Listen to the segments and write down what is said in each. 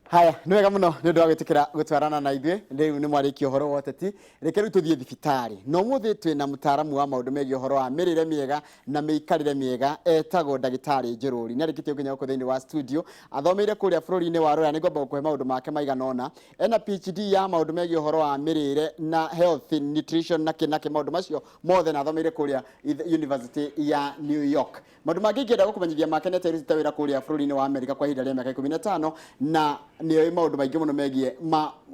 Haya, nĩ wega mũno nĩ ũndũ wa gwĩtĩkĩra gũtwarana na ithuĩ. Rĩu nĩ mwarĩkia ũhoro wa ũteti. Reke rĩu tũthiĩ thibitarĩ. No mũthĩ twĩna mũtaaramu wa maũndũ megiĩ ũhoro wa mĩrĩre mĩega na mĩikarĩre mĩega etagwo ndagĩtarĩ Njururi. Nĩ arĩkĩtie gũkinya gũkũ thĩinĩ wa studio. Athomeire kũrĩa bũrũri-inĩ wa Rũraya nĩ ngwamba gũkũhe maũndũ make maigana ũna. Ena PhD ya maũndũ megiĩ ũhoro wa mĩrĩre na health nutrition na kĩnake maũndũ macio mothe na athomeire kũrĩa University ya New York. Maũndũ mangĩ ingĩenda gũkũmenyithia make nĩ terĩte wĩra kũrĩa bũrũri-inĩ wa Amerika kwa ihinda rĩa mĩaka 15 na nĩ maũndũ maingĩ mũno megiĩ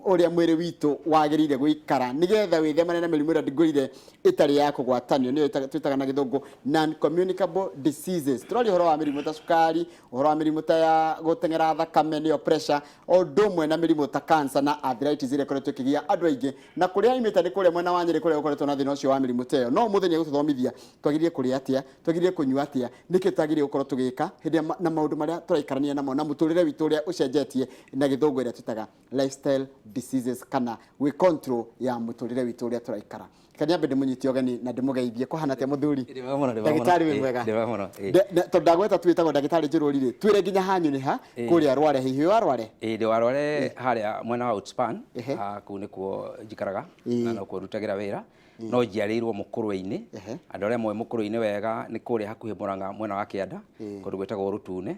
ũrĩa mwĩrĩ witũ wagĩrĩire gũikara nĩgetha wĩthemane na mĩrimũ ĩrĩa ndigũrire ĩtarĩ ya kũgwatanio nĩyo twĩtaga na gĩthũngũ non communicable diseases. Tũrari ũhoro wa mĩrimũ ta cukari, ũhoro wa mĩrimũ ta ya gũteng'era thakame nĩyo pressure, o ũndũ ũmwe na mĩrimũ ta cancer na arthritis ĩrĩa ĩkoretwo ĩkĩgia andũ aingĩ na kũrĩa imĩte nĩ kũrĩa mwena wa Nyĩrĩ kũrĩa gũkoretwo na thĩna ũcio wa mĩrimũ ta ĩyo. No ũmũthĩ nĩ egũtũthomithia twagĩrĩire kũrĩa atĩa, twagĩrĩire kũnyua atĩa, nĩkĩ twagĩrĩire gũkorwo tũgĩka hĩndĩ na maũndũ marĩa tũraikarania namo na mũtũrĩre witũ ũrĩa ũcenjetie na gĩthũngũ ĩrĩa twĩtaga lifestyle diseases kana we control ya mũtũrĩre witũ ũrĩa tũraikara. Kanyambe ndĩmũnyitie ũgeni na ndĩmũgeithie kũhana atĩa mũthuri. Ndagĩtarĩ wĩ mwega. Tondũ ndagweta twĩtagwo ndagĩtarĩ Njururi rĩ, twĩre nginya hanyu nĩ ha kũrĩa Rware hihi warware? Ndĩ warware harĩa mwena wa Outspan, kũu nĩkuo njikaraga na nokuo ndutagĩra wĩra. No njiarĩirwo Mũkũrwe-inĩ. Andũ arĩa moĩ Mũkũrwe-inĩ wega nĩ kũrĩa hakuhĩ Mũrang'a mwena wa Kĩanda kũndũ gwĩtagwo Rũtune.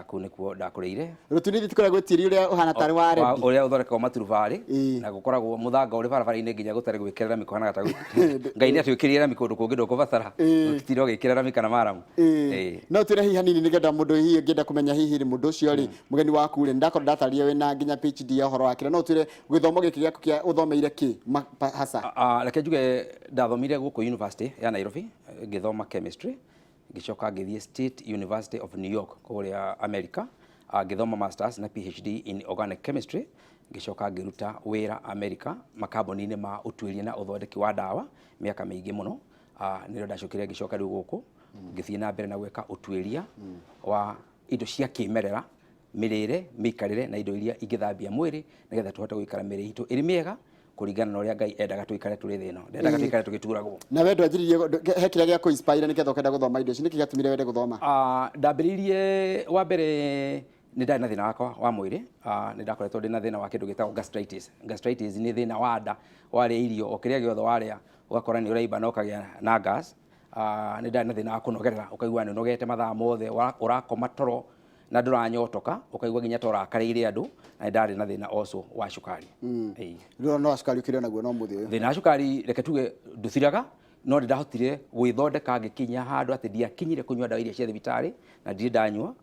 Kũu nĩkuo ndakũrĩire. Rũtune thikoragwo tĩri ũrĩa ũhana tarĩ wa rendi ũrĩa ũthondekagwo maturubarĩ na gũkoragwo mũthanga ũrĩ barabara-inĩ nginya gũtarĩ gwĩkĩrĩra mĩkũ hana gatagu. Ngai nĩ atwĩkĩrĩra mĩkũ kũndũ kũngĩ ndũkũbatara gũtitira ũgĩkĩrĩra mĩkana maramu. No twĩre hihi hanini nĩgetha mũndũ hihi ngĩenda kũmenya hihi mũndũ ũcio rĩ mũgeni waku rĩ ndakorwo ndatarĩria wĩna nginya PhD ya ũhoro wa kĩra. No twĩre gĩthomo gĩkĩ gĩaku kĩa ũthomeire kĩ hasa? Reke njuge ndathomire gũkũ University ya Nairobi ngĩthoma chemistry, ngĩcoka ngĩthiĩ State University of New York kũrĩa America ngĩthoma masters na PhD in organic chemistry, ngĩcoka ngĩruta wĩra America makambuni-inĩ ma ũtuĩria na ũthondeki wa ndawa mĩaka mĩingĩ mũno. Nĩrĩo ndacokire ngĩcoka rĩu gũkũ ngĩthiĩ na mbere na gwĩka ũtuĩria wa indo cia kĩmerera, mĩrĩre, mĩikarĩre na indo iria ingĩthambia mwĩrĩ nĩgetha tũhote gũikara mĩrĩ itũ ĩrĩ mĩega kũringana na ũrĩa Ngai endaga tũikare tũrĩ thĩ ĩno. Ndendaga tũikare tũgĩturagwo. Na we ndwanjĩrĩirie he kĩrĩa gĩa kũ-inspire nĩgetha ũkenda gũthoma indo ici, nĩkĩ gĩatũmire wende gũthoma? Ndambĩrĩirie wa mbere nĩ ndarĩ na thĩna wakwa wa mwĩrĩ. Nĩ ndakoretwo ndĩ na thĩna wa kĩndũ gĩtagwo gastritis. Gastritis nĩ thĩna wa nda, warĩa irio o kĩrĩa gĩothe warĩa ũgakora nĩ ũraimba na ũkagĩa na gas. Nĩ ndarĩ na thĩna wa kũnogerera, ũkaigua nĩ ũnogete mathaa mothe, ũrakoma toro na ndũranyotoka, ũkaigua nginya ta ũrakarĩire andũ, na ndarĩ na thĩna also wa cukari. Rĩu no cukari ũkĩrĩ naguo no mũthĩ ũyũ? Thĩna wa cukari reke tuge nduthiraga, no nĩ ndahotire gwĩthondeka ngĩkinya handũ atĩ ndiakinyire kũnyua ndawa iria cia thibitarĩ na ndirĩ ndanyua.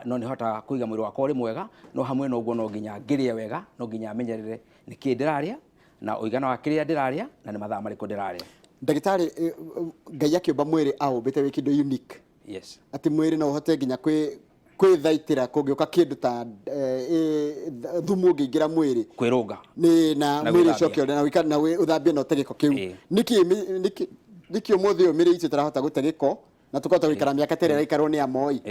No nĩ hotaga kũiga mwĩrĩ wakwa ũrĩ mwega, no hamwe na ũguo no nginya ngĩrĩa wega, no nginya menyerere nĩkĩ ndĩrarĩa na ũigana wa kĩrĩa ndĩrarĩa na nĩ mathaa marĩkũ ndĩrarĩa. Ndagĩtarĩ, Ngai akĩũmba mwĩrĩ aũmbĩte wĩ kĩndũ unique. Yes. Atĩ mwĩrĩ no ũhote nginya kwĩthaitĩra kũngĩũka kĩndũ ta thumu ũngĩingĩra mwĩrĩ kwĩrũnga na mwĩrĩ ũcoke na wĩikare na ũthambie na ũte gĩko kĩu. Nĩkĩ ũmũthĩ ũyũ mĩrĩ itũ ĩtarahota gũte gĩko na tũkahota gũikara mĩaka ta ĩrĩa ĩraikarwo nĩ amoi?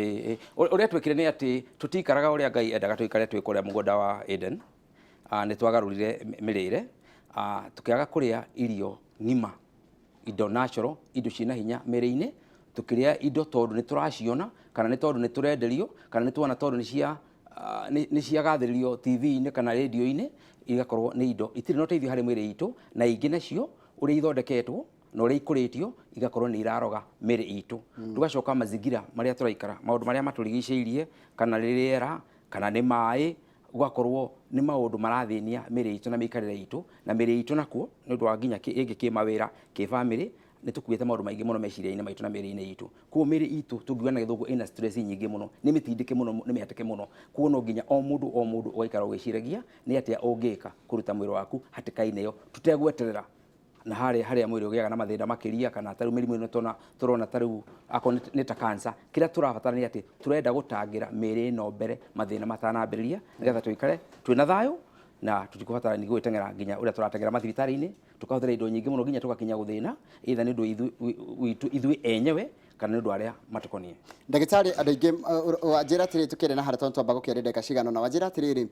Ũrĩa twĩkire nĩ atĩ tũtiikaraga ũrĩa Ngai endaga tũikare twĩ kũrĩa mũgũnda wa Eden. Nĩ twagarũrire mĩrĩre, tũkĩaga kũrĩa irio ng'ima, indo natural, indo ciĩna hinya mĩrĩ-inĩ, tukĩrĩa indo tondũ nĩ tũraciona kana nĩ tondũ nĩ tũrenderio kana nĩ tuona tondũ nĩ ciagathĩrĩrio TV-inĩ kana radio-inĩ, igakorwo nĩ indo itirĩ na ũteithio harĩ mwĩrĩ itũ, na ingĩ nacio ũrĩa ithondeketwo na ũrĩa ikũrĩtio igakorwo nĩ iraroga mĩrĩ itũ. Tugacoka mazingira marĩa tũraikara, maũndũ marĩa matũrigicĩirie, kana rĩera kana nĩ maĩ, ugakorwo nĩ maũndũ marathĩnia mĩrĩ itũ na mĩikarĩre itũ, na mĩrĩ itũ nakuo nĩ ũndũ wa nginya ĩngĩ kĩmawĩra kĩ-bamĩrĩ nĩ tũkuĩte maũndũ maingĩ mũno meciria-inĩ maitũ na mĩrĩ-inĩ itũ. Koguo mĩrĩ itũ tũngiuga na gĩthũngũ ĩna stress nyingĩ mũno, nĩ mĩtindĩke mũno, nĩ mĩhatĩke mũno. Koguo no nginya o mũndũ ũgaikara ũgĩciragia nĩ atĩa ũngĩka kũruta mwĩrĩ waku hatĩka-inĩ ĩyo tutegweterera na harĩa mwĩrĩ ũgĩaga na mathĩna makĩria kana tarĩu mĩrimũ ĩno tũrona tarĩu akorwo nĩ ta cancer. Kĩrĩa tũrabatara nĩ atĩ tũrenda gũtangĩra mĩrĩ ĩno mbere mathĩna matanambĩrĩria nĩgetha tũikare twĩna thayũ na tũtikũbatara nĩ gwĩteng'era nginya ũrĩa tũrateng'era mathibitarĩ-inĩ, tukahũthĩra indo nyingĩ mũno nginya tũgakinya gũthĩna either nĩ ũndũ witũ ithuĩ enyewe kana nĩ ũndũ arĩa matũkoniĩ. Ndagĩtarĩ, andũ aingĩ wanjĩra atĩrĩrĩ tũkĩrĩ na harĩa twamba gũkĩarĩria ndagĩka cigana ũna, wanjĩra atĩrĩrĩ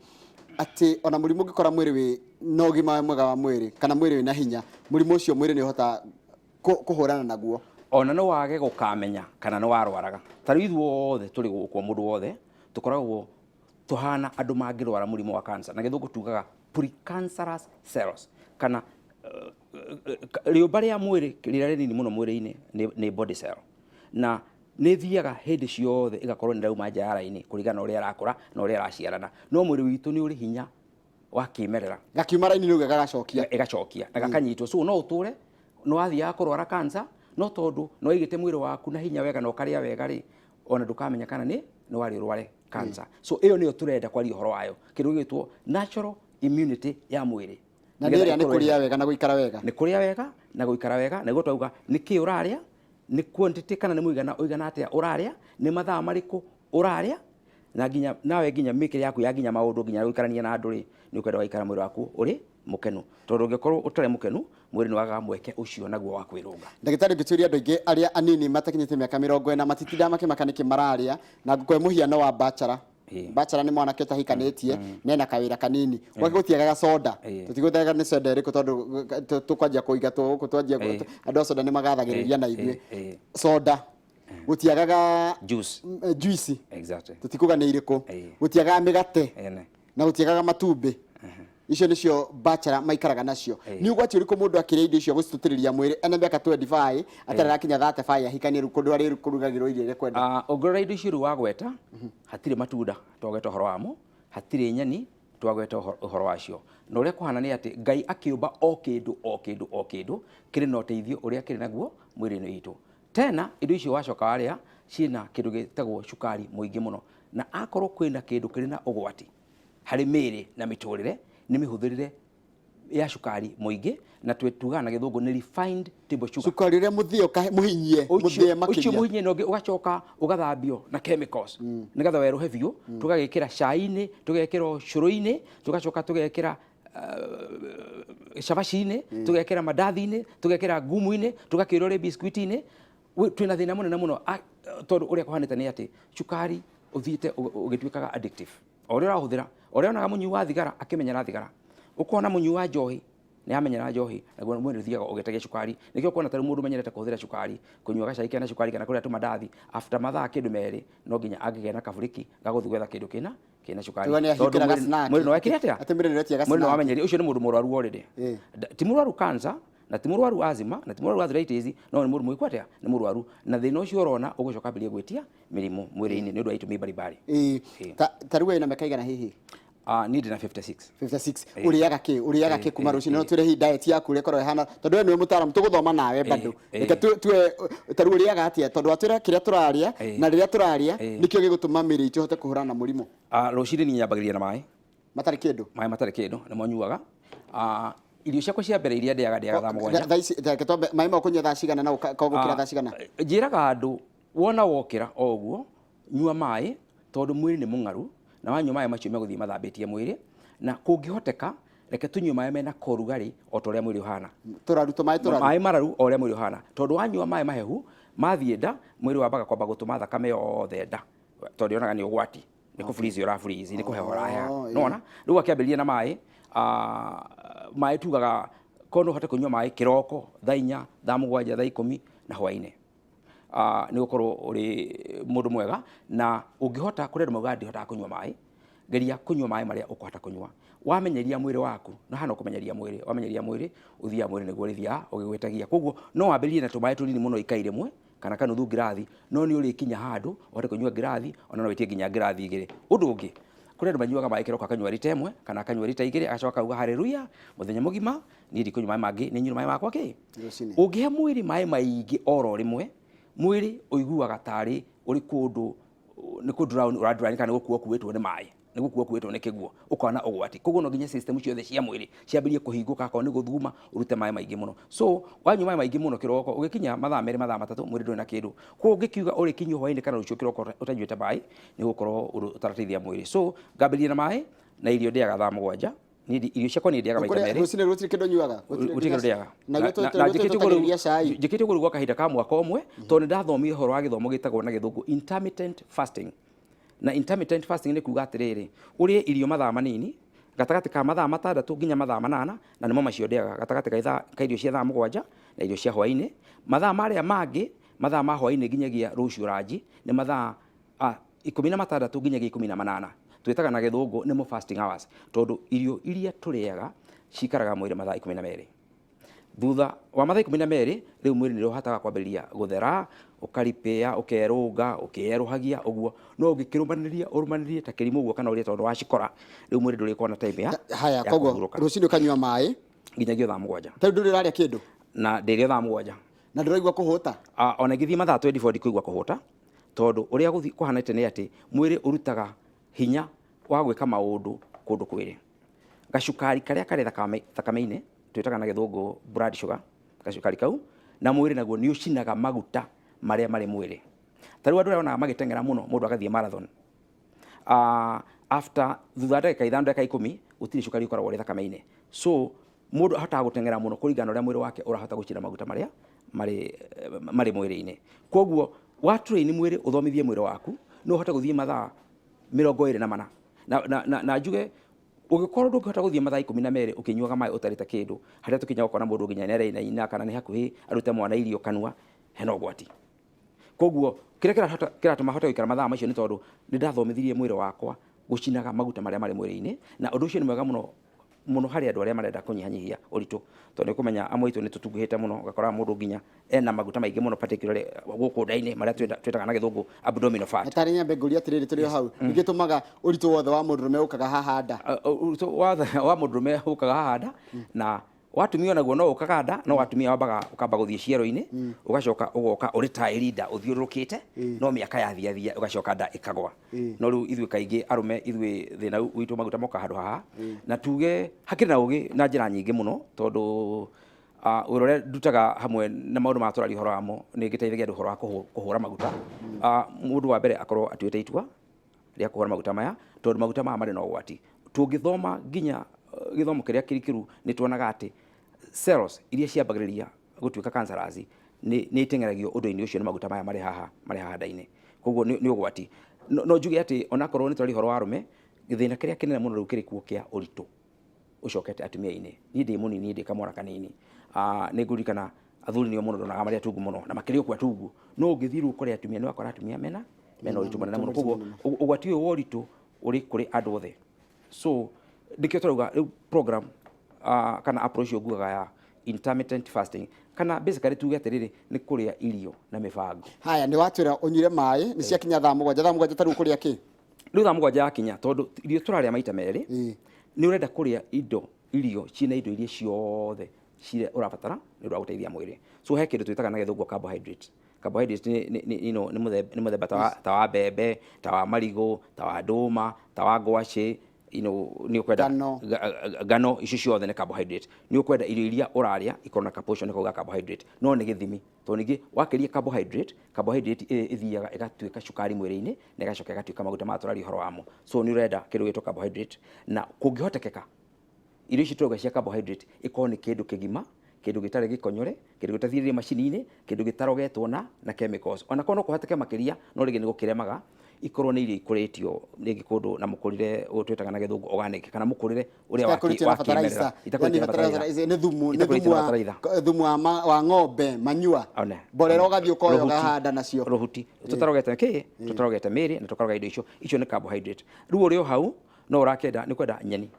atĩ ona mũrimũ ũngĩkora mwĩrĩ wĩ na ũgima mwega wa mwĩrĩ kana mwĩrĩ wĩ na hinya, mũrimũ ũcio mwĩrĩ nĩ ũhota kũhũrana naguo ona no wage gũkamenya kana nĩ warwaraga. Ta rĩu ithuothe tũrĩ gũkũ mũndũ wothe tũkoragwo tuhana andu mangirwara murimu wa cancer na githungu tugaga precancerous cells kana riumba ria mwiri riria rinini muno mwiri-ini ni body cell na nä thiaga hĩndĩ ciothe igakorwo nä rauma nja ya raini kũringana na ũrĩa arakũra na ũrĩa araciarana no mwĩrĩ witũ nĩ ũrĩ hinya wa kĩmerera gakiuma raini rĩu gagacokia na gakanyitwo so no ũtũre no wathiaga kũrwara cancer no tondũ no waigĩte mwĩrĩ waku na hinya wega na ũkarĩa wega rĩ ona ndũkamenya kana nĩ warĩ ũrware cancer so ĩyo nĩyo tũrenda kwaria ũhoro wayo kĩndũ gĩtwo natural immunity ya mwĩrĩ na nĩ kũrĩa wega na gũikara wega nĩ kũrĩa wega na gũikara wega na twauga nĩ kĩ ũrarĩa ni quantity kana ni muigana atia uraria ni mathaa mariku uraria na ginya nawe ginya mikire yaku ya ginya maundu ginya guikarania na andu ri ni ukwenda waikara mwiri waku uri mukenu tondu ungikorwo utare mukenu mwiri ni waga mweke ucio naguo wa kwirunga ndagitari ngituria andu ingi aria anini matakinyite miaka 40 matitinda makimakaniki mararia na ngukwe muhiano wa bachelor bachelor ni mwanake utahikanĩtie nena kawira kanini gwake gutiagaga soda tutiguthaga ni soda iriku tondu tukwanjia kuiga tuku twanjia andu soda ni magathagiriria na ithuĩ soda gutiagaga juice exactly tutikuga ni iriku gutiagaga migate na gutiagaga matumbi icio nicio bachelor maikaraga nacio ni ugwati uriku mundu akiria indo icio gucitutiriria mwiri ene miaka 25 atarara kinya 35 ahikanie rukundu ari kurugagirwo irio iria kwenda ongorera indo icio wagweta hatire matunda twagweta horo wamo hatire nyeni twagweta horo wacio na uria kuhana ni ati Ngai akiumba o kindu kiri na uteithio uria kiri naguo mwiri-ini witu tena indo icio wacoka waria ciina kindu gitagwo cukari muingi muno na akorwo kwina kindu kiri na ugwati hari miri na miturire ni mihuthirire ya cukari muingi na twetuga na githungu ni refined table sugar cukari ria muthio muhinyie muthie makiria ucio muhinyie no ugacoka ugathambio na chemicals nigatha weruhe biu tugagikira cai-ini tugekira curu-ini tugacoka tugekira shabashi-ini tugekira mandathi-ini tugekira ngumu-ini tugakira uri biscuit-ini twina thina munene muno tondu uria kuhanite ni ati cukari uthiite ugituikaga addictive oria urahuthira oria onaga munyu wa thigara akimenyera thigara ukona munyu wa njohi ni amenyera njohi naguo mwiri thiaga ugitagia cukari nikio kuona taru mundu menyerete kuhuthira cukari kunyua gacai kana cukari kana kuria tumandathi after mathaa kindu meri no ginya agigena kaburiki gaguthi gwetha kindu kina cukari mwiri no wekire atia mwiri no wamenyeri ucio ni mundu murwaru already ti murwaru cancer na ti murwaru asthma na ti murwaru arthritis no ni mundu mwikwa atia ni murwaru na thina ucio urona ugucoka mbiria gwitia mirimu mwiri-ini ni undu wa itumi baribari taruwe ina mekaigana hihi need na 56 uriaga ki kuma rucini no twire hi diet yaku uri korwo hana tondu we ni mutaaramu tuguthoma nawe bado reke tue taru uriaga atia tondu atwira kiria turaria na riria turaria nikio gigutuma miri itu hote kuhurana na murimu rucini ni nyambagiria na mai matari kindu na monyuaga irio ciakwa cia mbere iria ndiaga thaa mugwanja mai ma kunywa thaa cigana na ukagukira thaa cigana njiraga andu wona wokira o uguo nyua mai tondu mwiri ni mungaru na wanyua mai macio meguthii mathambitie mwiri na kungihoteka reke tunyue mai mena korugari o toria mwiri uhana mai mararu o ria mwiri uhana tondu wanyua mai mahehu mathienda mwiri wambaga kwamba gutuma thakame yothe nda tondu onaga ni ugwati ni kufreeze ura freeze ni kuheho raya nona riu akiambiriria na mai mai tugaga kono hote kunyua mai kiroko thaa 4 thaa 7 thaa 10 na hwaiini ni gukorwo uri mundu mwega na ungihota kurera mauga ndihota kunyua mai geria kunyua mai maria ukuhota kunyua wamenyeria mwiri waku na hana kumenyeria mwiri wamenyeria mwiri uthia mwiri niguo rithia ugigwetagia koguo no wambirie na tumai tunini muno ikaire mwe kana kanuthu ngirathi no ni uri kinya handu uhote kunyua ngirathi ona no witie ginya ngirathi igiri undu ungi kurera manyuaga mai kiroko akanyua rita imwe kana akanyua rita igiri agacoka uga haleluya muthenya mugima ni ndikunyua mai mangi ni nyua mai makwa ki ungihe mwiri mai maingi oro rimwe mwiri uiguaga tari uri kundu ni ku drown ura kana gukua kuwetwo ni mai ni gukua kuwetwo ni kiguo ukona ugwati koguo no ginya system ciothe cia mwiri ciambirie kuhinguka akao ni guthuma urute mai maingi muno so wanyua mai maingi muno kiroko ugikinya mathaa meri mathaa matatu mwiri nduri na kindu ko ugikiuga uri kinyu hwaini kana rucio kiroko utanyuite mai ni gukorwo utaratithia mwiri so ngambiriria na mai na irio ndiaga thaa 7 ni irio ciakwa ni ndiaga maita meri rucini rutiri kindu nyuaga gutiri ndiaga na njikite guru gwa kahinda ka mwaka umwe tondu ndathomire horo wa githomo gitagwo na githungu intermittent fasting na intermittent fasting ni kuga atiriri urie irio mathaa manini gatagati ka mathaa 6 nginya mathaa 8 na nimo macio ndiaga gatagati ka irio cia thaa 7 na irio cia hwaini mathaa maria mangi mathaa ma hwaini nginyagia rucio ranji ni mathaa 16 nginyagia 18 twitaga na githungu nimo fasting hours tondu irio iria turiaga cikaraga mwiri mathaa 12 thutha wa mathaa 12 riu mwiri ni uhataga kwambiriria guthera ukaripia ukerunga ukieruhagia uguo no urumaniririe ta kirimu uguo kana uria tondu wacikora riu mwiri ndurikona na time ya haya koguo rucini ukanyua mai nginyagia thaa 7 tari nduriraria kindu na ndiria thaa 7 na nduraigua kuhuta ona ngithii mathaa 24 ndikuigua kuhuta tondu uria kuhanite ni ati mwiri urutaga hinya wa gwika maundu kundu kwiri gacukari karia kari thakame-ini twitaga na githungu blood sugar gacukari kau na mwiri naguo ni ucinaga maguta maria mari mwiri tariu andu arona magitengera muno mundu agathie marathon after thutha ndagika 5 ndagika 10 utiri cukari ukoragwo ri thakame-ini so mundu ahotaga gutengera muno kuringana uria mwiri wake urahota gucina maguta maria mari mwiri-ini koguo wa train mwiri uthomithie mwiri waku no uhote guthie mathaa 24 na njuge ugikorwo ndungihota guthie mathaa 12 ukinyuaga mai utarita kindu haria tukinya gukona mundu nginya nere kana ni hakuhi arute mwana irio kanua hena ugwati koguo kiratuma hote guikara mathaa macio ni tondu ni ndathomithirie mwiri wakwa gucinaga maguta maria mari mwiri-ini na undu ucio ni mwega muno hari andu aria marenda kunyihanyihia uritu tondu kumenya amwe itu ni tutunguhite muno gakora mundu nginya ena maguta maingi muno particularly guku nda-ini maria twitaga na githungu abdominal fat atari nyambe nguria atiriri turi hau ingitumaga uritu wothe wa mundurume ukaga haha nda uritu wa mundurume ukaga haha nda na watumia naguo no ukaga nda no watumia wambaga ukamba guthie ciero-ini ugacoka ugoka uri tairi nda uthiurukite no miaka yathia ugacoka nda ikagwa no riu ithui kaingi arume ithui thina witu maguta moka handu haha na tuge hakiri na ugi na njira nyingi muno tondu urore ndutaga hamwe na maundu ma turari horo wamo ni ngiteithagia andu horo wa kuhura maguta mundu wa mbere akorwo atuite itua ria kuhura maguta maya tondu maguta maya mari no ugwati tungithoma nginya githomo kiria kirikiru ni tuonaga ati cells iria ciambagiriria gutuika cancerous ni itengeragio undu-ini ucio ni maguta maya mari haha nda-ini koguo ni ugwati no njuge ati ona korwo ni turari horo wa arume githina kiria kinene muno riu kirikuo kia uritu ucokete atumia-ini ni ndi munini ndi kamwana kanini ni ngurikana athuri nio muno ndonaga maria tungu muno na makiri kwa tungu no ngithiru kuri atumia ni wakora atumia mena uritu munene muno koguo ugwati uyu wa uritu uri kuri andu othe so ndikio turauga program kana approach yo ngugaga ya intermittent fasting kana basically tuge atiriri ni kuria irio na mibango haya ni watwira unyire mai ni ciakinya thaa 7 tariu kuria ki riu thaa 7 yakinya tondu irio turaria maita meri ni urenda kuria irio cina indo iria ciothe cire urabatara ni ura guteithia mwiri so he kindu twitaga na githungu carbohydrate ni muthemba ta wa bebe ta wa marigo ta wa nduma ta wa ngwaci ni ukwenda ngano icio ciothe ni carbohydrate ni ukwenda irio iria uraria ikorwo na proportion ko ga carbohydrate no ni githimi to ningi wakiria carbohydrate ithiaga igatuika cukari mwiri-ini na igacoka igatuika maguta ma turari horo wamo so ni urenda kindu gitwa carbohydrate na kungihotekeka irio icio turoga cia carbohydrate ikorwo ni kindu kigima kindu gitare gikonyore kindu gitathirire macini-ini kindu gitarogetwo na chemicals ona kono kuhateke makiria no rigi ni gukiremaga ikorwo ni irio ikuritio rigi kundu na mukurire utwitaga na githungu organic kana mukurire uria wa kimerera itakuritio fertilizer ni thumu wa ng'ombe manyua borera ugathie ukoyo gahanda nacio ruhuti tutarogete miri na tukaroga indo icio ni carbohydrate riu urio hau no urakenda ni kwenda nyeni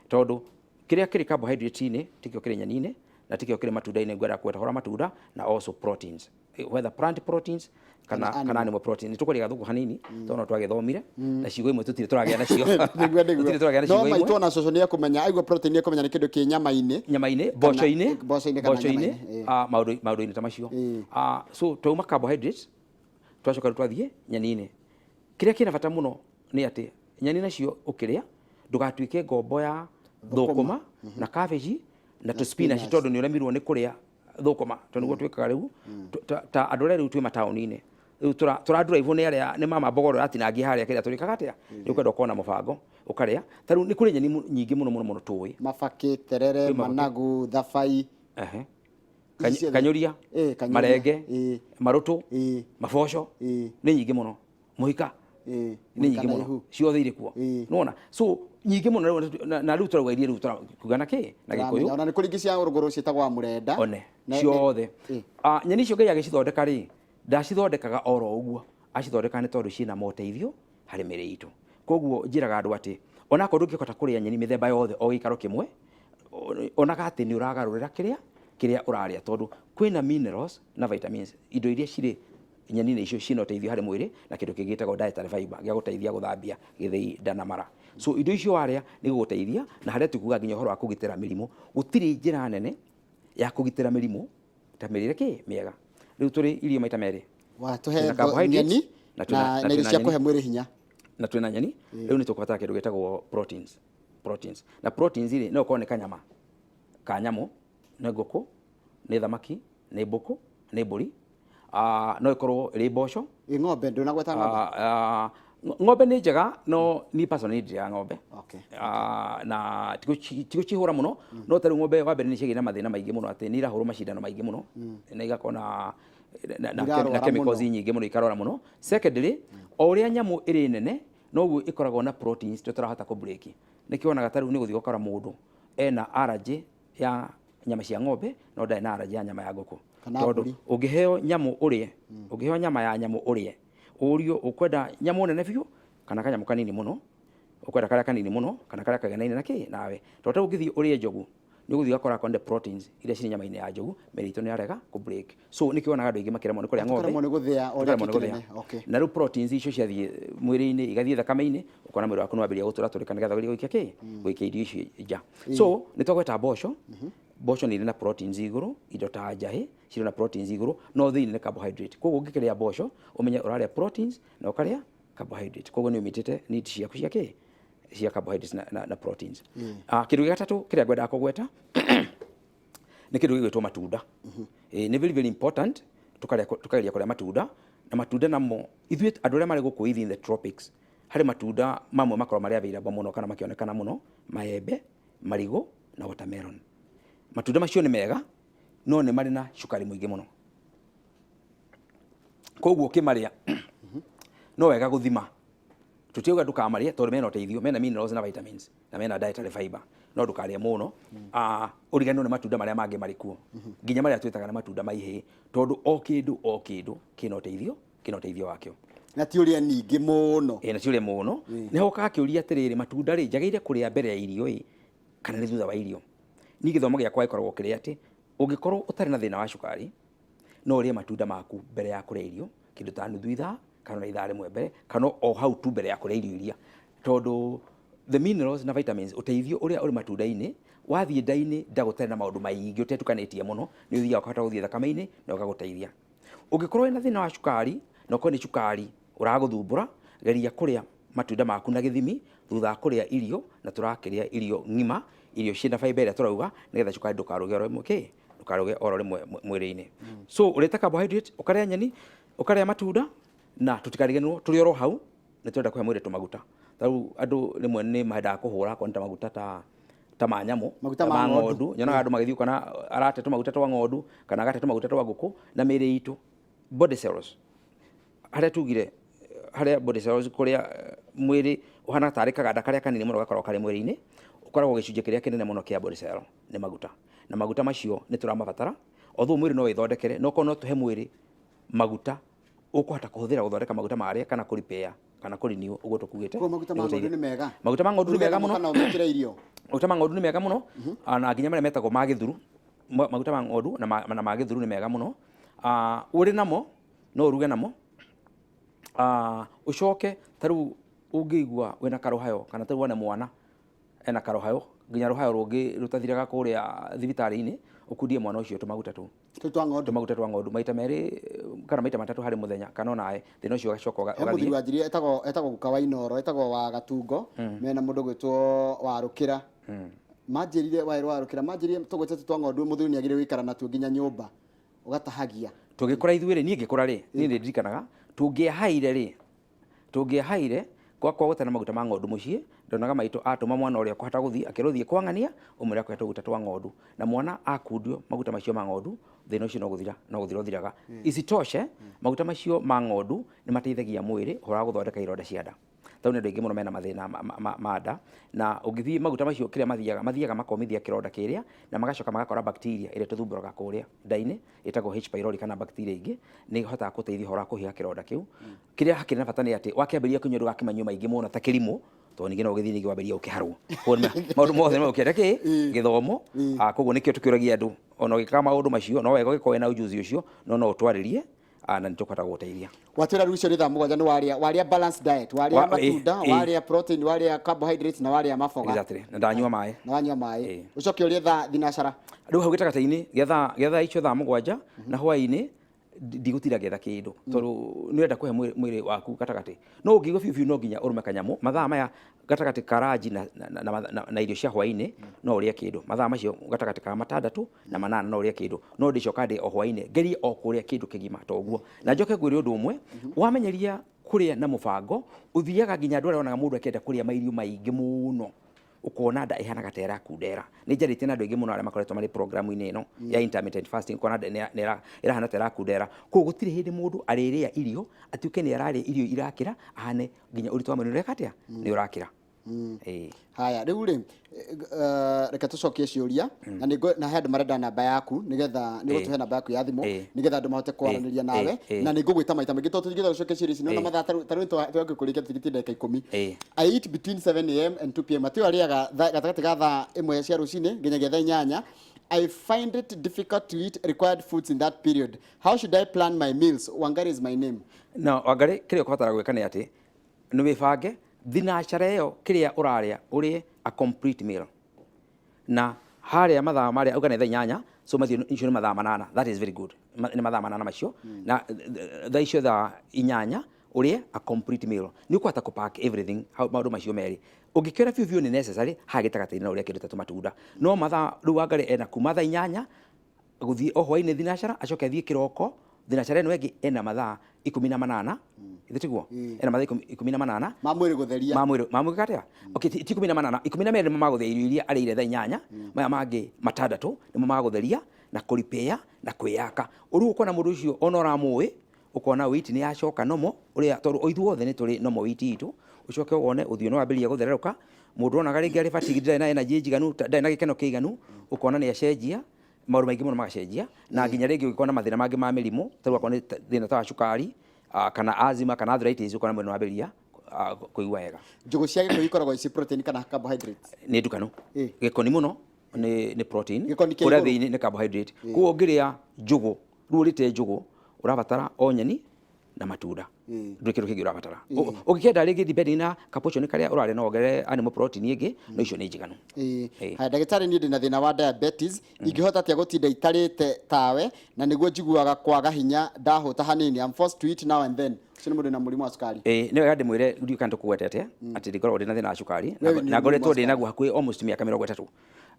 tondu kiria kiri carbohydrate-ini tikio kiri nyeni-ini na tikio kiri matunda-ini ngwenda kwetahora matunda na also proteins whether plant proteins kana animal protein tukuria gathuku hanini tono twagithomire na ciugo imwe tutire turagia nacio no maitwo na coco ni akumenya aigua protein ni akumenya ni kindu ki nyama-ini boco-ini maundu-ini ta macio so twauma carbohydrates twacoka twathie nyeni-ini kiria kina bata muno ni ati nyeni nacio ukiria ndugatuike ngombo ya thukuma na cabbage na tu spinach tondu ni uremirwo ni kuria thukuma tondu guo twikaga riu ta andu riu twi matauni-ini riu tura drive ni aria ni mama bogoro atinangia haria kiria turikaga atia ni ukwenda ukona mubango ukaria taru ni kuri nyeni nyingi muno tuwi mabaki terere managu thabai kanyuria marenge marutu maboco ni nyingi muno muhika ni nyingi muno ciothe iri kuo nona so nyingi muno na riu turauga irie riu kugana ki na gikuyu ona ni kuringi cia ruguru cietagwa murenda one ciothe nyeni cio ngai agicithondeka ri ndacithondekaga oro uguo acithondeka ni tondu cina moteithio hari miri itu koguo njiraga andu ati ona ko ndungihota kuria nyeni mithemba yothe o gikaro kimwe onaga ati ni uragarurira kiria uraria tondu kwina minerals na vitamins indo iria ciri nyeni-inĩ icio cina ũteithio harĩ mwĩrĩ na kĩndũ kĩngĩtagwo dietary fiber gĩa gũteithia gũthambia gĩthĩi nda na mara. So indo icio warĩa nĩ gũgũteithia na harĩa tukuga nginya ũhoro wa kũgitĩra mĩrimũ gũtirĩ njĩra nene ya kũgitĩra mĩrimũ ta mĩrĩre mĩega. Rĩu tũrĩ irio maita merĩ watuhe nyeni na irio cia kũhe mwĩrĩ hinya na twĩna nyeni rĩu nĩ tũkũbatara kĩndũ gĩtagwo proteins na proteins rĩ no ũkorwo nĩ kanyama ka nyamũ nĩ ngũkũ nĩ thamaki nĩ mbũkũ nĩ mbũri no ikorwo ĩrĩ mboco ng'ombe ndunagweta ng'ombe ng'ombe nĩ njega no ni personally ndiriaga ng'ombe na tigo cihũra mũno no tarĩ ng'ombe wa mbere nĩ ciagĩra mathĩna maingĩ mũno atĩ nĩ irahũrwo macindano maingĩ mũno na igakorwo na chemicals nyingĩ mũno ikarora mũno. Secondly o ũrĩa nyamũ ĩrĩ nene noguo ĩkoragwo na proteins tũtarahota kũ break. Nĩkĩo onaga tarĩu nĩ gũthiĩ gũkora mũndũ ena allergy ya nyama cia ng'ombe no ndarĩ na allergy ya nyama ya ngũkũ tondũ ũngĩheo nyamũ ũrĩe ũngĩheo nyama ya nyamũ ũrĩe ũrio ũkwenda nyamũ nene biũ kana kanyamũ kanini mũno ũkwenda karĩa kanini mũno kana karĩa kagenaine na nawe tondũ ũngĩthiĩ ũrĩe njogu nĩ ũgũthiĩ ũgakora konde proteins iria cirĩ nyama-inĩ ya njogu mĩrĩ itũ nĩ yarega kũ break. So nĩkĩo onaga andũ aingĩ makĩremwo nĩ kũrĩa ng'ombe na rĩu proteins icio ciathiĩ mwĩrĩ-inĩ igathiĩ thakame-inĩ ũkona mwĩrĩ waku nĩ wambĩrĩria gũtũratũrĩka nĩgetha gũikia irio icio nja. So nĩ twagweta mboco mboco nĩ irĩ na proteins igũrũ indo ta njahĩ cirĩ na proteins igũrũ no thĩinĩ nĩ carbohydrate. Koguo ũngĩkĩrĩa mboco ũmenye ũrarĩa proteins na ũkarĩa carbohydrate. Koguo nĩ ũmitĩte needs ciaku cia carbohydrates na proteins. Kĩndũ gĩa gatatũ kĩrĩa ngwendaga kũgweta nĩ kĩndũ gĩgwĩtwo matunda. Nĩ very important tukageria kũrĩa matunda na matunda namo ithuĩ andũ arĩa marĩ gũkũ within the tropics harĩ matunda mamwe makorwo marĩ available mũno kana makĩonekana mũno maembe marigũ na watermelon. Matunda macio nĩ mega no nĩ marĩ na cukari mũingĩ mũno koguo ũkĩmarĩa no wega gũthima. Tutiuga ndukamarĩa tondũ mena ũteithio mena minerals na vitamins na mena dietary fiber no ndukarĩe mũno ũriganĩrwo nĩ matunda marĩa mangĩ marĩ kuo nginya marĩa twĩtaga na matunda ma ihĩĩ tondũ o kĩndũ kĩna ũteithio wakĩo na ti ũrĩa ningĩ mũno na ti ũrĩa mũno. Nĩ hokaga kĩũria atĩrĩrĩ matunda rĩ njagĩrĩire kũrĩa mbere ya irio kana nĩ thutha wa irio. Niĩ gĩthomo gĩakwa gĩkoragwo kĩrĩ atĩ ũngĩkorwo ũtarĩ na thĩna wa cukari no ũrĩe matunda maku mbere ya kũrĩa irio kĩndũ ta nuthu ithaa kana ithaa rĩmwe mbere kana o hau tu mbere ya kũrĩa irio iria tondũ the minerals na vitamins ũteithio ũrĩa ũrĩ matunda-inĩ wathiĩ nda-inĩ ndagũtarĩ na maũndũ maingĩ ũtetukanĩtie mũno nĩ ũthiaga ũkahota gũthiĩ thakame-inĩ na ũgagũteithia. Ũngĩkorwo wĩna thĩna wa cukari na ũkorwo nĩ cukari ũragũthumbũra geria kũrĩa matunda maku na gĩthimi thutha wa kũrĩa irio na tũrakĩrĩa irio ng'ima irio ciĩna fiber ĩrĩa tũrauga nĩgetha cukari ndũkarũge oro rĩmwe mwĩrĩ-inĩ. So ũrĩte carbohydrate ũkarĩa nyeni ũkarĩa matunda na tũtikariganĩrwo tũrĩ oro hau nĩ twenda kũhe mwĩrĩ tũmaguta. Rĩu andũ rĩmwe nĩ mahendaga kũhũra akorwo nĩ ta maguta ta ma nyamũ ma ng'ondu nyonaga andũ magĩthiĩ kana arate tũmaguta twa ng'ondu kana agate tũmaguta twa ngũkũ na mĩrĩ itũ body cells harĩa tugire harĩa body cells kũrĩa mwĩrĩ ũhana tarĩ kaganda karĩa kanini mũno gakoragwo karĩ mwĩrĩ-inĩ ũkoragwo gĩcunjĩ kĩrĩa kĩnene mũno kĩa body cell nĩ maguta na maguta macio nĩ tũramabatara although mwĩrĩ no wĩthondekere no no tũhe mwĩrĩ maguta ũkũhota kũhũthĩra gũthondeka maguta marĩa kana kũripea kana kũrenew ũguo tũkugĩte. Maguta ma ng'ondu nĩ mega. Maguta ma ng'ondu nĩ mega mũno kana ũmĩkĩre irio. Maguta ma ng'ondu nĩ mega mũno na nginya marĩa metagwo ma gĩthuru maguta ma ng'ondu na ma gĩthuru nĩ mega mũno. Ũrĩ namo no ũruge namo ũcoke tarĩu ũngĩigua wĩna karũhayo kana tarĩu wona mwana ena karũhayo nginya rũhayo rũngĩ rũtathiraga kũrĩa thibitarĩ-inĩ ũkundie mwana ũcio tũmaguta tũmaguta twa ng'ondu maita merĩ kana maita matatũ harĩ mũthenya kana onawe thĩna ũcio ũgacoka ũgathiĩ. Mũthuri wa njiri etagwo guka wa Inoro etagwo wa Gatungo mena mũndũ gwĩtwo wa Rũkĩra manjĩrire wa Rũkĩra manjĩrire tũgwetete twa ng'ondu mũthuri nĩ agĩrĩire gũikara natuo nginya nyũmba ũgatahagia. Tũgĩkora ithuĩ rĩ niĩ ngĩkũra rĩ niĩ nĩ ndirikanaga tũngĩahaire gwakwa gũtana maguta ma ng'ondu mũciĩ ndonaga maitũ atũma mwana ũrĩa kũhota gũthiĩ akĩrũthiĩ kwang'ania ũmũrĩa kũhetwo guta twa ng'ondu na mwana akundio maguta macio ma ng'ondu thĩna ũcio no gũthira ũthiraga. Isitoshe maguta macio ma ng'ondu nĩ mateithagia mwĩrĩ ũhoro wa gũthondeka ironda cia nda tau nä andå aingä må no mena mathä na manda na å ngä thiä maguta macio kä rä a mathiaga makomithia kä ronda kä rä a na magacoka magakora bacteria ä rä a tå thumbåraga kå rä a nda-inä ä tagwo H. pylori kana bacteria ingä nä hotaga gå teithia horo wa kå higa kä ronda kä u kä rä a hakä na bata nä atä wakä ambä ria kå nyua ndå gakä manyua maingä må no ta kä rimå tondå ningä no å gä thiä nä wambä ria å kä harwo maå ndå mothe nä å kä enda kä gä thomo koguo nä kä o tå kä oragia andå ona å gä kaga maå ndå macio no wega å gä korwo na ujuzi å cio no å twarä rie na nä tå kåhota gå teithia watwira rä u cio nä thaa mũgwanja nä waria balance diet waria matunda waria protein waria carbohydrates na waria maboga exactly na ndanyua maĩ na wanyua maĩ ucoke å rie thinacara rä u hau gä tagatä-inä getha icio thaa mũgwanja na hwaiini ndigå tira getha kä ndå tondå nä renda kå he mwä rä waku gatagatä no å ngä gå biå no nginya å rå kanyamå mathaa maya gatagatä ka ranji na irio cia hwainä no å rä a kä ndå mathaa macio gatagatä ka matandatå na manana no å rä a kä ndå no ndä coka ndä o hwainä ngerie o kå rä a kä ndå kä gima toguo na njoke ngwä re å ndå å mwe wamenyeria kå rä a na må bango å thiaga nginya andå arä onaga må ndå akä enda kå rä a mairio maingä må no ukona nda ihana ta irakundera ni njarite na andu aingi muno aria makoretwo mari programu-ini ino ya intermittent fasting ukona nda irahana ta irakundera ko gutire hindi mundu ariria irio atuke ni araria irio irakira ahane nginya uritu wa mwiri urekatia ni urakira haya riu ri reke tucokie ciuria na he andu marenda namba yaku nigetha ni gutuhe namba yaku ya thimu nigetha andu mahote kwaraniria nawe na ni ngugwita maita maingi tondu nginya gucokia ciuria ici no mathaa taru twake kurikia tigiti ndagika 10 I eat between 7 am and 2 pm atio ariaga gatagati ga thaa imwe cia rucini nginyagia thaa 8 I find it difficult to eat required foods in that period. How should I plan my meals? Wangari is my name. No, Wangari kile ukobatara gwika ni ati ni wibange thinacara iyo kiria uraria uri a complete meal na haria mathaa maria uga ni thaa 8 so mathio icio ni mathaa 8 that is very good ni mathaa 8 macio na thaa icio thaa 8 uri a complete meal ni ukwata ku pack everything maundu macio meri ungikiona biu ni necessary hagitagatina na uri kindu ta matunda no mathaa ru Wangari ena kuma thaa 8 guthii o hwaini thinacara acoke thii kiroko thinacara eno engi ena mathaa 18 ithitiguo ena mathaa 18 ma mwiri gutheria ma mwiri katia okay ti 18 12 ma gutheria irio iria arire thaa 8 maya mangi matandatu nimo ma gutheria na kuripea na kwiyaka uru ukona mundu ucio onora muwi ukona wheat ni yacoka nomo uria tondu oithuothe ni turi nomo wheat itu ucoke wone uthio no wambiria guthereruka mundu onaga ringi ari fatigue ndai na energy njiganu ndai na gikeno kiiganu ukona ni acenjia mauru maingi muno magacenjia na nginya ringi ukona mathina mangi ma mirimu taru akona thina ta cukari kana asthma kana arthritis ukona mwena wambiria kuigua wega njugu cia giko ikoragwo ici protein kana carbohydrates ni ndukanu gikoni muno ni protein kuria thiini ni carbohydrate kuo ngiria njugu rurite njugu urabatara o nyeni na matunda ndu kindu kingi urabatara ugikenda ringi depending na capuchino karia urare no ogere animal protein ingi no icio ni njiganu ha ndagitari ni ndina thina wa diabetes ingihota atia gutinda itarite tawe na niguo njiguaga kwaga hinya ndahuta hanini I'm forced to eat now and then cini mundu na murimu wa cukari ni wega ndimwire ndio kandu kuwetete ati ndikoro ndina thina wa cukari na ngoretwo ndina guhakui almost miaka 30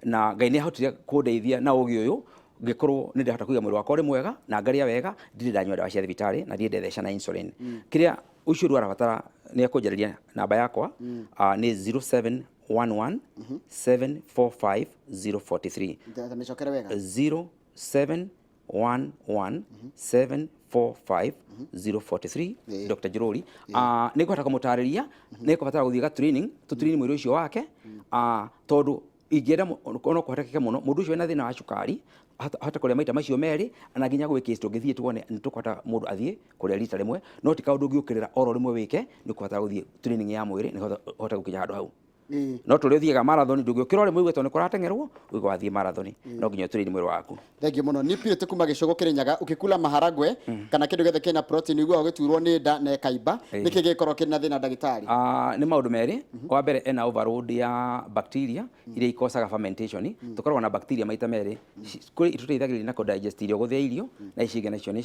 na ngai ni ahotire kundeithia na ugi uyu ngikorwo ni ndahota kuiga mwiri wakwa uri mwega na ngaria wega ndiri ndanyua dawa cia thibitari na ndire theca na insulin kiria ucio ru arabatara ni akunjariria namba yakwa ni 0711 745 043 ndamecokera wega 0711 745 043 Dr. Njururi ni ngũhota kũmũtarĩria ni kũbatara gũthiĩ ga training tũtraining mwĩrĩ ũcio wake tondu ingĩenda ono kũhotekeke mũno mũndũ ũcio ena thĩna wa cukari hata kũrĩa maita macio merĩ na nginya gwĩ case tũngĩthiĩ tuone nĩ tũkũhota mũndũ athiĩ kũrĩa rita rĩmwe no ti kaũndũ ũngĩũkĩrĩra oro rĩmwe wĩke nĩ kũbatara gũthiĩ training ya mwĩrĩ nĩ hote gũkinya handũ hau no tũrĩ ũthiaga marathon ndũngĩũkĩra rĩmwe uge tondũ nĩ kũratengerwo uge wathiĩ marathon no nginya training mwĩrĩ waku thengiũ mũno nĩ pirĩte kuma gĩcogo Kĩrĩnyaga ũkĩkula maharagwe kana kĩndũ gĩothe kĩna protein iguo gĩturwo nĩ nda na ĩkaimba nĩkĩ gĩkorwo kĩna thĩna ndagĩtarĩ nĩ maũndũ merĩ wa mbere ena overload ya bacteria iria ikosaga fermentation tũkoragwo na bacteria maita merĩ kũrĩ itũteithagĩrĩria na kũdigest irio gũthĩa irio na ici ingĩ nacio nĩ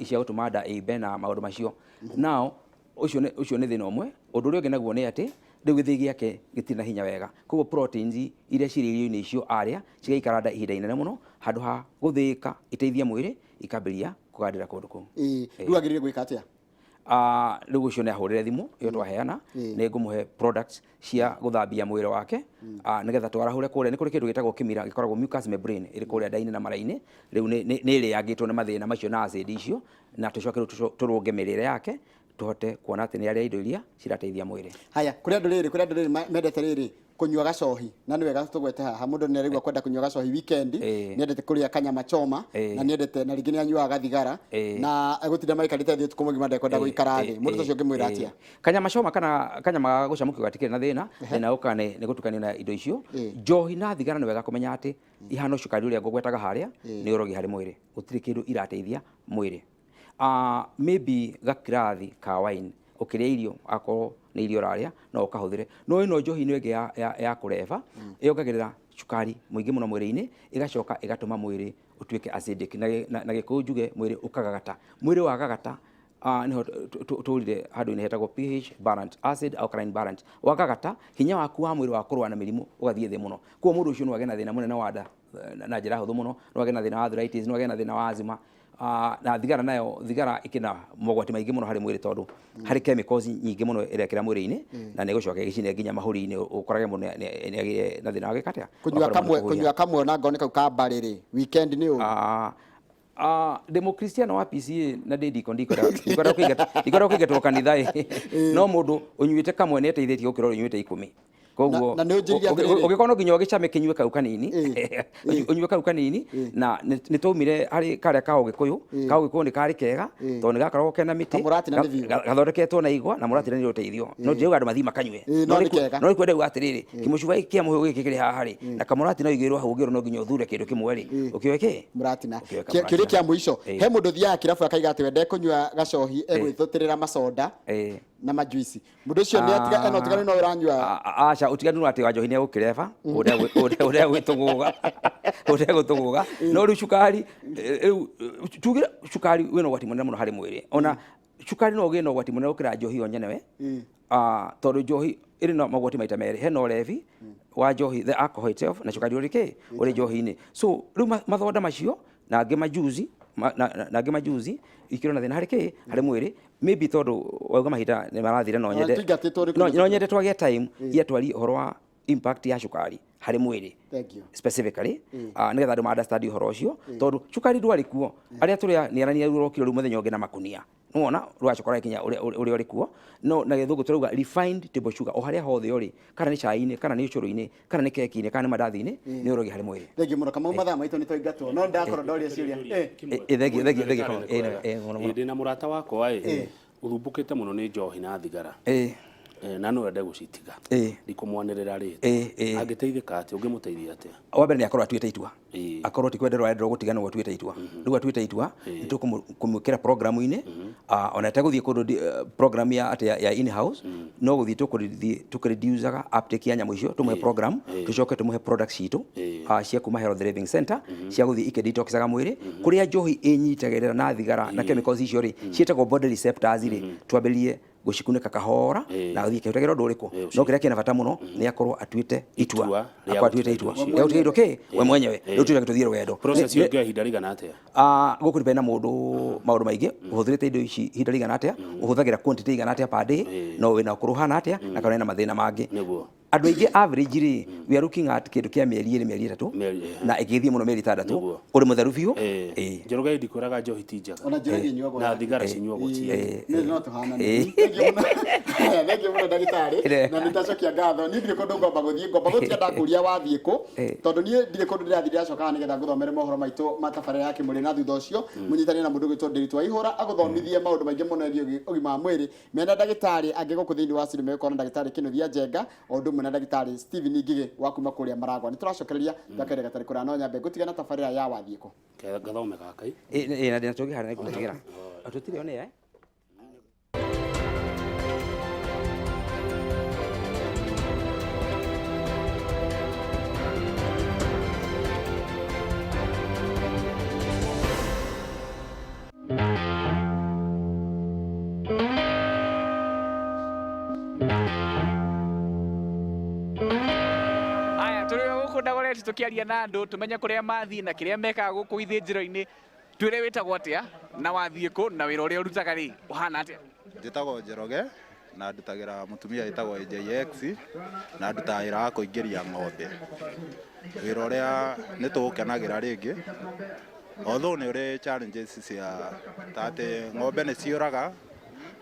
cia gũtũma nda ĩimbe na maũndũ macio nao ucio nĩ thĩna ũmwe ũndũ ũrĩa ũngĩ naguo nĩ atĩ rĩu gĩthĩi gĩake gĩtirĩ na hinya wega koguo proteins iria cirĩ irio-inĩ icio arĩa cigaikara nda ihinda inene mũno handũ ha gũthĩĩka iteithia mwĩrĩ ikambĩrĩria kũgandĩra kũndũ kũu rĩu agĩrĩire gwĩka atĩa rĩu ũcio nĩ ahũrĩre thimũ ĩyo twaheana nĩ ngũmũhe products cia gũthambia mwĩrĩ wake nĩgetha twarahũre kũrĩa nĩ kũrĩ kĩndũ gĩtagwo kĩmira gĩkoragwo mucous membrane ĩrĩ kũrĩa nda-inĩ na mara-inĩ rĩu nĩ ĩrĩagĩtwo nĩ mathĩna macio na acid icio na tũcoke rĩu tũrũnge mĩrĩre yake tuhote kuona atĩ nĩ arĩa indo iria cirateithia mwĩrĩ. Haya, kuri andu riri mendete riri kunyua gacohi na nĩ wega tugwete haha mundu nĩ arigwa kwenda kunyua gacohi weekend nĩ endete kuria kanyama choma na nĩ endete na rĩngĩ nĩ anyuaga gathigara na gutinda maikarite thĩ tuko mugima ndekwenda guikara thĩ mundu tacio ngimwira atia kanyama choma kana kanyama gucamukio gatikire na thina uka nĩ gutukania na indo icio njohi na thigara nĩ wega kumenya atĩ ihano cukari uria ngũgwetaga harĩa nĩ ũrogi harĩ mwĩrĩ gũtirĩ kĩndũ irateithia mwĩrĩ. Maybe gakirathi ka wine ukiria irio akorwo nĩ irio raria no ukahũthĩre no ĩno njohi nĩ ĩngĩ ya kũreva yongagĩrĩra cukari mũingĩ mũno mwĩrĩ-inĩ igacoka igatũma mwĩrĩ utuĩke acidic na gĩkũyũ njuge mwĩrĩ ukagagata mwĩrĩ wagagata niho tũrire handũ-inĩ hetagwo pH balance acid alkaline balance wagagata hinya waku wa mwĩrĩ wa kũrũa na mĩrimũ ũgathiĩ thĩ mũno kwa mũndũ ũcio no agĩe na thĩna mũnene wa nda na njĩra hũthũ mũno no agĩe na thĩna wa arthritis no agĩe na thĩna wa asthma na thigara nayo thigara ikina mogwati maingĩ mũno harĩ mwĩrĩ tondũ harĩ chemicals nyingĩ mũno irekera mwĩrĩ-inĩ na nĩ gũcoka gĩcine nginya mahũri-inĩ ũkorage mũno na thĩna wa gĩkatĩa kunyua kamwe na ngone kau ka mbarĩrĩ weekend nĩ ũũ demo Cristiano wa PCA na ndiko kũingatwo kanitha no mũndũ ũnyuĩte kamwe nĩ ateithĩtie gũkĩra ũnyuĩte 10 koguo ũgĩkorwo nginya ũgĩcame kĩnyue kau kanini ũnyue kau kanini na nĩ twaumire harĩ karĩa ka ũgĩkũyũ nĩ karĩ kega tondũ nĩ gakoragwo kena mĩtĩ gathondeketwo na igwa na mũratina nĩ ũteithio no ndirauga andũ mathi makanyue no kwenda uga atĩrĩrĩ kĩmũcuba kĩa mũhũ gĩkĩ kĩrĩ haha rĩ na kamũratina ũigĩrwo hau ũngĩrwo no nginya ũthure kĩndũ kĩmwe rĩ ũkĩoĩ kĩ mũratina kĩũria kĩa mũico he mũndũ thiaga kĩrabu akaiga atĩ wende kũnyua gacohi egwĩthũtĩrĩra masoda na majuici mundu ucio ni atiga eno tigani no uranyua acha utigani ati wa njohi ni agukireva uria gwituguga no ru cukari tugira cukari wino gwati munene muno hari mwiri ona cukari no gino gwati munene ukira njohi onyenewe tondu njohi iri no magwati maita meri he no levi wa njohi the alcohol itself na cukari uri njohi-ini so ru mathonda macio na ngima juice na ngima juice ikiro na thina harĩ mwĩrĩ maybe tondu wauga mahinda nĩ marathira no nyende twagia time ya twari horo wa impact ya cukari harĩ mwĩrĩ specifically nĩgetha andũ understand horo ũcio tondu cukari ndwarĩ kuo arĩa tũrĩa nĩarania rũro kiro rũmwe mũthenya ũngĩ na makunia nũona rwacokora kinya ũrĩa ũrĩ kuo no na gĩthũngũ tũrauga refined table sugar o harĩa hothe ũrĩ kana nĩ cai-inĩ kana nĩ ũcũrũ-inĩ kana nĩ keki-inĩ kana nĩ mandathi-inĩ nĩ ũrogi harĩ mwĩrĩ thengi mũno kama mathaa maitũ nĩ twaingatwo no ndakorwo ndoria ciũria ndĩ na mũrata wakwa ũthumbũkĩte mũno nĩ njohi na thigara na no ende gucitiga ndikumwanirira rĩtwa angĩteithĩka atĩ ũngĩmũteithia atĩa wa mbere nĩ akorwo atuĩte itua akorwo ti kwenderwo enderwo gũtigana gũtuĩte itua rĩu atuĩte itua nĩtũkũmwĩkĩra programu-inĩ ona ategũthiĩ kũndũ program ya in house no gũthiĩ tũkĩreducaga uptake ya nyamũ icio tũmũhe program tũcoke tũmũhe products citũ cia kuma Health Living Center cia gũthiĩ ikĩdetoxaga mwĩrĩ kũrĩa njohi ĩnyitagĩrĩra na thigara na chemicals icio rĩ ciĩtagwo body receptors rĩ twambĩrĩrie gũcikunĩka kahora na gũthiĩ kĩhũtagĩra ũndũ ũrĩkũ no kĩrĩa kĩna bata mũno nĩ akorwo atuĩte itua gĩaũtigĩirwo kĩ we mwenyewe rĩu tuĩra gĩtũthiĩ rũgendo process ĩyo ĩngĩoya ihinda rĩigana atĩa gũkũ depend na mũndũ maũndũ maingĩ ũhũthĩrĩte indo ici ihinda rĩigana atĩa ũhũthagĩra quantity igana atĩa per day no wĩna ũkũrũ hana atĩa na kana na mathĩna mangĩ andũ aingĩ average rĩ we are looking at kĩndũ kĩa mĩeri 3 na ĩgĩthiĩ mũno mĩeri 6 ũrĩ mũtheru biũ Njũrũgai ndikũraga njohi ti njega ona njohi nyuagwo na thigara cinyuagwo ti nĩ no tuhana nĩ mũno ndagĩtarĩ na nĩtacokia ngatho niĩ ndirĩ kũndũ ngomba gũthiĩ ndakũria wathiĩ kũ tondũ niĩ ndirĩ kũndũ ndĩrathiĩ ndĩracokaga nĩgetha ngũthomere mohoro maitũ matabarĩra ya kĩmũrĩ na thutha ũcio mũnyitanĩre na mũndũ ũgwĩtwo Ndĩritũ Ihũra agũthomithie maũndũ maingĩ mũno megiĩ ũgima wa mwĩrĩ mena ndagĩtarĩ angĩ gũkũ thĩinĩ wa studio megũkorwo na ndagĩtarĩ Kĩnũthia Njenga o ũndũ ũmwe na ndagĩtarĩ Steven Ngigĩ wa kuma kũrĩa Maragwa nĩtũracokereria ndakere gatarĩ kũrĩa no nyambe gũtigana tabarĩra ya wathiĩ kũ gathome gakai na ndĩna tũngĩ harĩa nĩkũmũtigĩra atũtirĩ one tukiaria na andu tumenye kuria mathii na kiria mekaga guku ithĩnjĩro-inĩ twĩre wĩtagwo atĩa na wathiĩ kũ na wĩra ũrĩa ũrutaga rĩ ũhana atĩa njĩtagwo Njoroge na ndutagĩra mũtumia wĩtagwo JX na ndutaga wĩra wa kũingĩria ng'ombe wĩra ũrĩa nĩtũũkenagĩra rĩngĩ although nĩ ũrĩ challenges cia atĩ ng'ombe nĩ ciũraga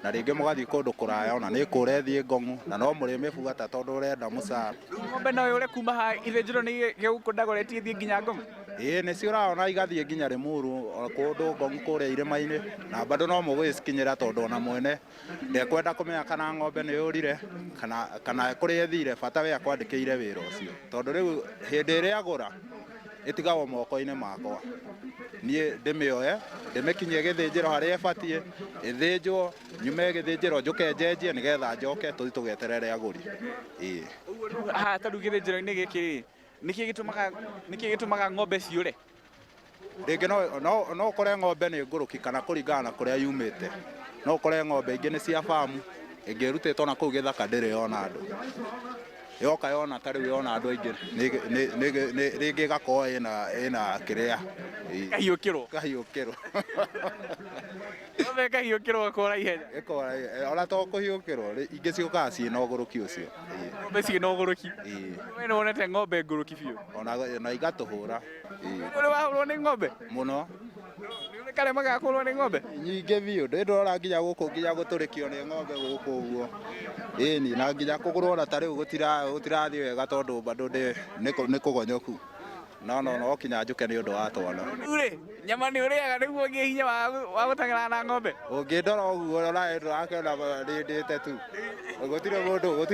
na rĩngĩ mũgathiĩ kũndũ kũraya ona nĩ kũrethiĩ ngong'u na no mũrĩmĩbuata tondũ ũrenda mũcara. Ng'ombe no yũre kuma ha ithĩnjĩro-inĩ gĩgũkũ Dagoretti ĩthiĩ nginya ngong'u? Ĩĩ nĩcio ũrona igathiĩ nginya Limuru kũndũ ngong'u kũrĩa irĩma-inĩ na bado no mũgĩcikinyĩra tondũ ona mwene ndekwenda kũmenya kana ng'ombe nĩ yũrire kana kũrĩa ĩthire, bata we akwandĩkĩire wĩra ũcio tondũ rĩu hĩndĩ ĩrĩa agũra ĩtigagwo moko-inĩ makwa, niĩ ndĩmĩoe ndĩmĩkinyie gĩthĩnjĩro harĩa ĩbatiĩ ĩthĩnjwo nyume gĩthĩnjĩro njũke njenjie nĩgetha njoke tũthiĩ tũgeterere agũri. Ĩĩ haha ta rĩu gĩthĩnjĩro-inĩ gĩkĩ nĩkĩ gĩtũmaga ng'ombe ciũre? Rĩngĩ no ũkore ng'ombe nĩ ngũrũki kana kũringana na kũrĩa yumĩte, no ũkore ng'ombe ingĩ nĩ cia famu ĩngĩ ĩrutĩtwo na kũu gĩthaka ndĩrĩ yona andũ, yoka yona ta rĩu yona andũ aingĩ rĩngĩ ĩgakorwo ĩna kĩrĩa kahiũkĩrwo kahiũkĩrwo gakora ihenya ona to kũhiũkĩrwo ingĩ ciũkaga ciĩna ũgũrũki ũcio. Ng'ombe ciĩna ũgũrũki? We nĩ wonete ng'ombe ngũrũki biũ? Ona igatũhũra. Nĩ wahũrwo nĩ ng'ombe? Mũno. Nĩ karema ga kũhũrwo nĩ ng'ombe? Nyingĩ biũ ndĩrora nginya gũkũ nginya gũtũrĩkio nĩ ng'ombe gũkũ ũguo. Ĩni na nginya kũgũrwo na ta rĩu gũtirathiĩ wega tondũ bado nĩ kũgonyoku no kinya njũke nĩ ũndũ wa twana. Rĩ nyama nĩ ũrĩaga nĩguo ũgĩe hinya wa gũteng'era na ng'ombe? Ũngĩndora ũguo ndũrakĩona ndĩndĩte tu, gũtirĩ mũndũ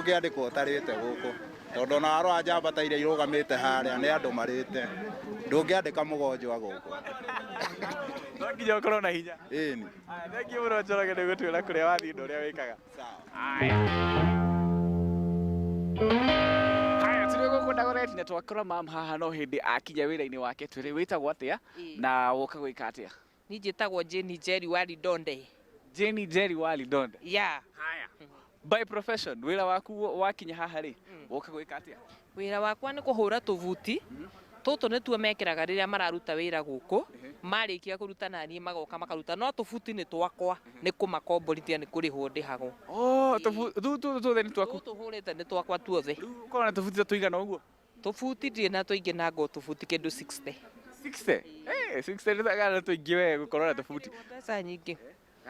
ũngĩandĩkwo ũtarĩte gũkũ tondũ ona arũa njamba ta iria irũgamĩte harĩa nĩ andũ marĩte, ndũngĩandĩka mũgonjwa gũkũ. No nginya ũkorwo na hinya. Ĩni. Thengiũ mũno Njoroge nĩ gũtwĩra kũrĩa wathiĩ na ũrĩa wĩkaga. Haya tũrĩ gũkũ Dagoretti na twakora mam haha no hĩndĩ akinya wĩra-inĩ wake. Twĩre wĩtagwo atĩa na woka gwĩka atĩa? Niĩ njĩtagwo Jane Njeri wa Lidonde. Jane Njeri wa Lidonde? Yeah. Haya. By profession wĩra waku wakinya haha rĩ woka gwĩka atĩa? Wĩra wakwa nĩ kũhũra tũbuti tũtũ nĩtuo mekĩraga rĩrĩa mararuta wĩra gũkũ, marĩkia kũruta na niĩ magoka makaruta, no tũbuti nĩ twakwa nĩ kũmakomborithia nĩ kũrĩhwo ndĩhagwo. Tũtũ tuothe nĩ twaku? Tũhũrĩte nĩ twakwa tuothe. Ũkorwo na tũbuti tũigana ũguo? Tũbuti ndirĩ na tũingĩ na ngo tũbuti kĩndũ 60. 60? 60 nĩ tagana tũingĩ we gũkorwo na tũbuti. Mbeca nyingĩ.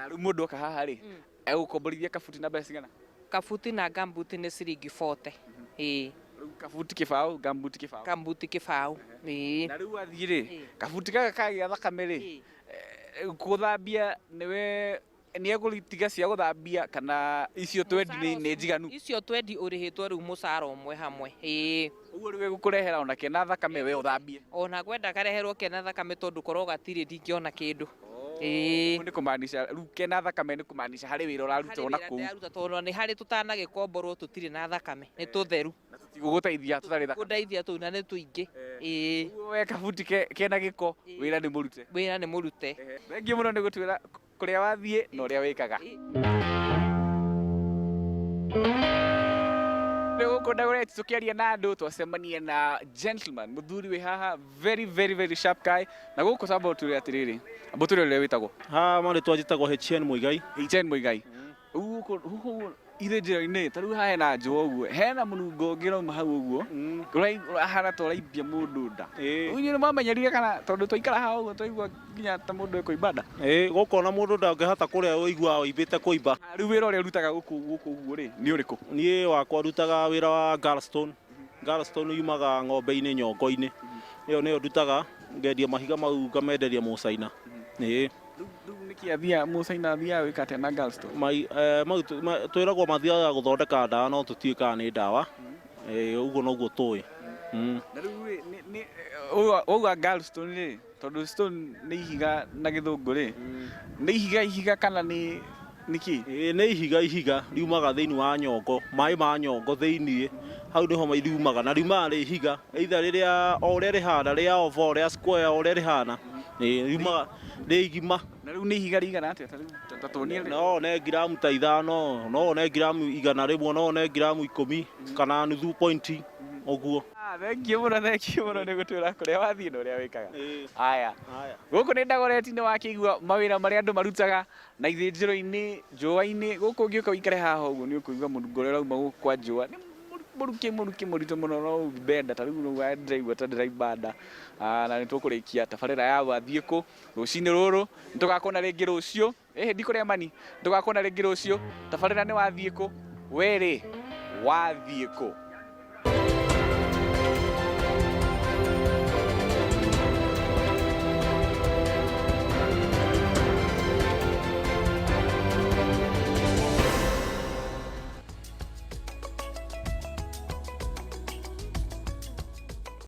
Rĩu mũndũ oka haha rĩ egũkomborithia kabuti na mbeca cigana? Kabuti na gambuti nĩ ciringi 40. Ĩĩ. Kabuti kĩbaũ, gambuti kĩbaũ? Gambuti kĩbaũ. Ĩĩ. Na rĩu wathiĩ rĩ kabuti gaka kagĩa thakame rĩ gũthambia nĩwe nĩ egũtiga cia gũthambia kana icio twendi nĩ njiganu? Icio twendi ũrĩhĩtwo rĩu mũcara ũmwe hamwe. Ĩĩ. Ũguo rĩu egũkũrehera ona kena thakame we ũthambie? Ona gwenda kareherwo kena thakame tondũ korwo gatirĩ ndingĩona kĩndũ. Ĩĩ. Nĩ kũmaanisha rĩu kena thakame nĩ kũmaanisha harĩ wĩra ũraruta ona kũu? Tondũ nĩ harĩ tũtanagĩkomborwo tũtirĩ na thakame, nĩ tũtheru. Gũgũteithia tũtarĩ thakame? Gũteithia tũu na nĩ tũingĩ. Ĩĩ. We kabuti kena gĩko wĩra nĩ mũrute? Wĩra nĩ mũrute. Thengiũ mũno nĩ gũtwĩra kũrĩa wathiĩ na ũrĩa wĩkaga. Rĩu gũkũ Dagoretti tũkĩaria na andũ twacemania na gentleman mũthuri wĩ haha very sharp guy na gũkũ samba tũrĩ atĩrĩrĩ amba tũrĩ ũrĩa wĩtagwo? Marĩtwa njĩtagwo HN Mũigai. HN Mũigai. Gũkũ ithĩnjĩro-inĩ ta rĩu haha hena njũa ũguo hena mũnungo ũngĩ ũrauma hau ũguo ũrahana ta ũraimbia mũndũ nda. Rĩu nĩ mwamenyerire kana tondũ twaikara haha ũguo twaigua nginya ta mũndũ ekũimba nda? Gũkũ ona mũndũ ndangĩhota kũrĩa ũiguaga ũimbĩte kũimba. Rĩu wĩra ũrĩa ũrutaga gũkũ ũguo rĩ nĩ ũrĩkũ? Niĩ wakwa ndutaga wĩra wa Galstone. Galstone yumaga ng'ombe-inĩ nyongo-inĩ, ĩyo nĩyo ndutaga ngendia mahiga mau ngamenderia Mũcaina. Ĩĩ. Rĩu nĩkĩ athiaga Mũcaina athiaga gwĩka atĩa na Galstone? Twĩragwo mathiaga gũthondeka ndawa no tũtiĩkaga nĩ ndawa, ũguo noguo tũĩ. Na rĩu wauga Galstone rĩ tondũ stone nĩ ihiga na gĩthũngũ rĩ nĩ ihiga kana nĩ nĩkĩ? Nĩ ihiga riumaga thĩinĩ wa nyongo, maĩ ma nyongo thĩinĩ hau nĩho riumaga na riumaga rĩ ihiga either rĩrĩa o ũrĩa rĩhana rĩa oval rĩa square o ũrĩa rĩhana riumaga rĩ igima. Na rĩu nĩ ihiga rĩigana atĩa ta tuonie? No one ngiramu ta 5, no one ngiramu 100, no one ngiramu 10 kana nuthu point ũguo. Thengiũ mũno nĩ gũtwĩra kũrĩa wathiĩ na ũrĩa wĩkaga. Haya gũkũ nĩ Dagoretti-inĩ wakĩigua mawĩra marĩa andũ marutaga na ithĩnjĩro-inĩ njũa-inĩ gũkũ ũngĩũka ũikare haha ũguo nĩ ũkũigua mũnungo ũrĩa ũrauma gũkũ kwa njũa nĩ muruki murito muno no benda tariu no wa drive ta drive banda na nitũkũrĩkia tabarĩra ya wathiĩ kũ rũcinĩ rũrũ nitũgakona rĩngĩ rũcio ndikũrĩa mani ndũgakona rĩngĩ rũcio tabarĩra nĩ wathiĩ kũ were wathiĩ kũ